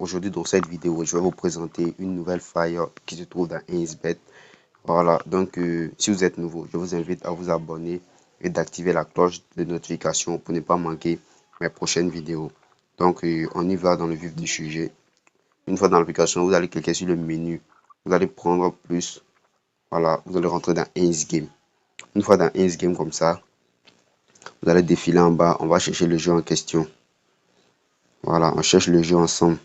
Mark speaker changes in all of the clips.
Speaker 1: Aujourd'hui, dans cette vidéo, je vais vous présenter une nouvelle faille qui se trouve dans 1xBet. Voilà, donc si vous êtes nouveau, je vous invite à vous abonner et d'activer la cloche de notification pour ne pas manquer mes prochaines vidéos. Donc, on y va dans le vif du sujet. Une fois dans l'application, vous allez cliquer sur le menu. Vous allez prendre plus. Voilà, vous allez rentrer dans 1xGame. Une fois dans 1xGame comme ça, vous allez défiler en bas. On va chercher le jeu en question. Voilà, on cherche le jeu ensemble.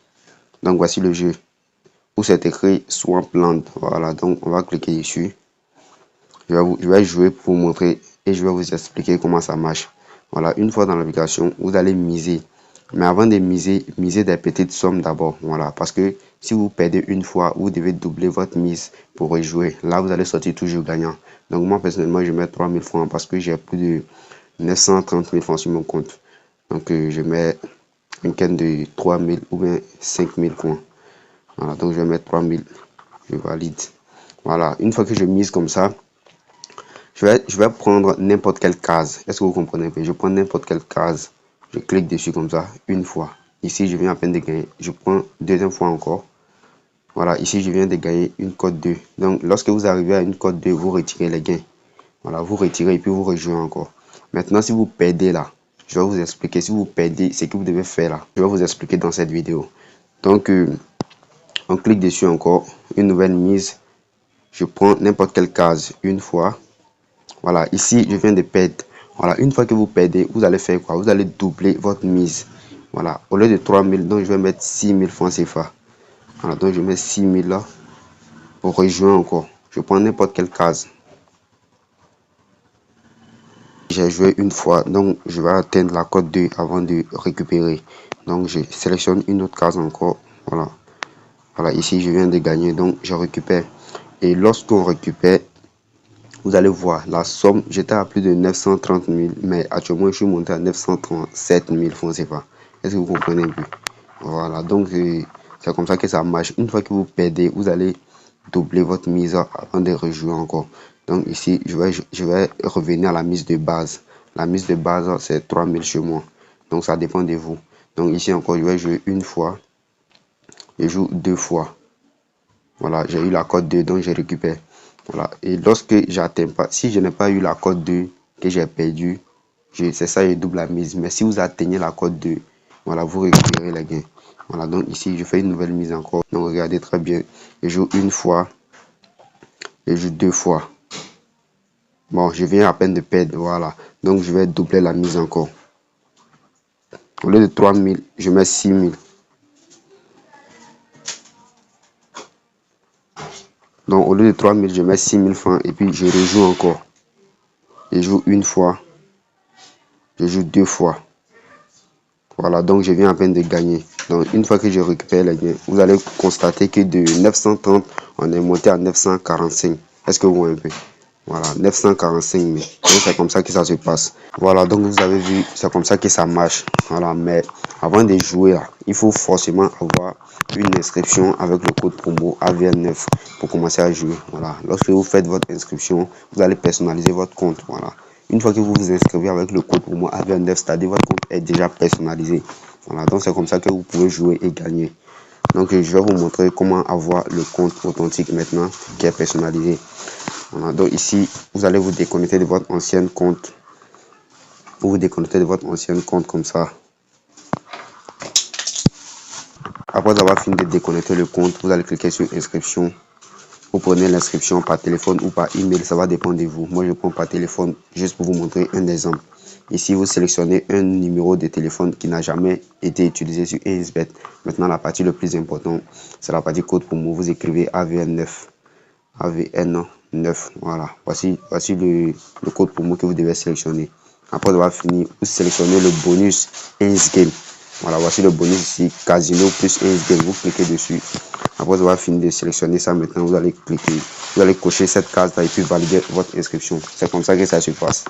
Speaker 1: Donc, voici le jeu où c'est écrit Swampland. Voilà, donc on va cliquer dessus. Je vais jouer pour vous montrer et je vais vous expliquer comment ça marche. Voilà, une fois dans l'application, vous allez miser. Mais avant de miser, misez des petites sommes d'abord. Voilà, parce que si vous perdez une fois, vous devez doubler votre mise pour rejouer. Là, vous allez sortir toujours gagnant. Donc, moi, personnellement, je mets 3000 francs parce que j'ai plus de 930 000 francs sur mon compte. Donc, je mets une canne de 3000 ou bien 5000 francs. Voilà, donc je vais mettre 3000. Je valide. Voilà, une fois que je mise comme ça, je vais prendre n'importe quelle case. Est-ce que vous comprenez? Je prends n'importe quelle case. Je clique dessus comme ça, une fois. Ici, je viens à peine de gagner. Je prends deuxième fois encore. Voilà, ici, je viens de gagner une cote 2. Donc, lorsque vous arrivez à une cote 2, vous retirez les gains. Voilà, vous retirez et puis vous rejouez encore. Maintenant, si vous perdez là, je vais vous expliquer. Si vous perdez, ce que vous devez faire là. Je vais vous expliquer dans cette vidéo. Donc, on clique dessus encore, une nouvelle mise. Je prends n'importe quelle case une fois. Voilà, ici je viens de perdre. Voilà, une fois que vous perdez, vous allez faire quoi? Vous allez doubler votre mise. Voilà, au lieu de 3000, donc je vais mettre 6000 francs CFA. Voilà, donc je mets 6000 là pour rejoindre encore. Je prends n'importe quelle case. J'ai joué une fois, donc je vais atteindre la cote 2 avant de récupérer. Donc je sélectionne une autre case encore. Voilà. Voilà, ici je viens de gagner, donc je récupère. Et lorsqu'on récupère, vous allez voir la somme. J'étais à plus de 930 000, mais actuellement je suis monté à 937 000 francs CFA. Est-ce que vous comprenez un peu? Voilà, donc c'est comme ça que ça marche. Une fois que vous perdez, vous allez doubler votre mise avant de rejouer encore. Donc ici, je vais revenir à la mise de base. La mise de base, c'est 3000 chez moi. Donc ça dépend de vous. Donc ici encore, je vais jouer une fois. Je joue deux fois. Voilà, j'ai eu la cote 2, donc je récupère. Voilà, et lorsque j'atteins pas, si je n'ai pas eu la cote 2, que j'ai perdu, c'est ça, je double la mise. Mais si vous atteignez la cote 2, voilà, vous récupérez les gains. Voilà, donc ici, je fais une nouvelle mise encore. Donc regardez très bien, je joue une fois, je joue deux fois. Bon, je viens à peine de perdre, voilà. Donc je vais doubler la mise encore. Au lieu de 3000, je mets 6000. Donc au lieu de 3000, je mets 6000 francs et puis je rejoue encore. Je joue une fois, je joue deux fois. Voilà, donc je viens à peine de gagner. Donc une fois que je récupère les gains, vous allez constater que de 930, on est monté à 945. Est-ce que vous voyez un peu? Voilà, 945 000. Donc c'est comme ça que ça se passe. Voilà, donc vous avez vu, c'est comme ça que ça marche. Voilà, mais avant de jouer, il faut forcément avoir une inscription avec le code promo AVN9 pour commencer à jouer. Voilà, lorsque vous faites votre inscription, vous allez personnaliser votre compte. Voilà. Une fois que vous vous inscrivez avec le code promo AVN9, c'est-à-dire votre compte est déjà personnalisé. Voilà, donc c'est comme ça que vous pouvez jouer et gagner. Donc je vais vous montrer comment avoir le compte authentique maintenant qui est personnalisé. Voilà, donc ici, vous allez vous déconnecter de votre ancien compte. Vous vous déconnectez de votre ancien compte comme ça. Après avoir fini de déconnecter le compte, vous allez cliquer sur inscription. Vous prenez l'inscription par téléphone ou par email, ça va dépendre de vous. Moi, je prends par téléphone juste pour vous montrer un exemple. Ici, vous sélectionnez un numéro de téléphone qui n'a jamais été utilisé sur 1xBet. Maintenant, la partie le plus importante, c'est la partie code promo. Vous écrivez AVN9. AVN9. Voilà. Voici le code promo que vous devez sélectionner. Après avoir fini, vous sélectionnez le bonus 1xGame. Voilà, voici le bonus ici, Casino plus 1xGame. Vous cliquez dessus. Après avoir fini de sélectionner ça, maintenant vous allez cliquer, vous allez cocher cette case là et puis valider votre inscription. C'est comme ça que ça se passe.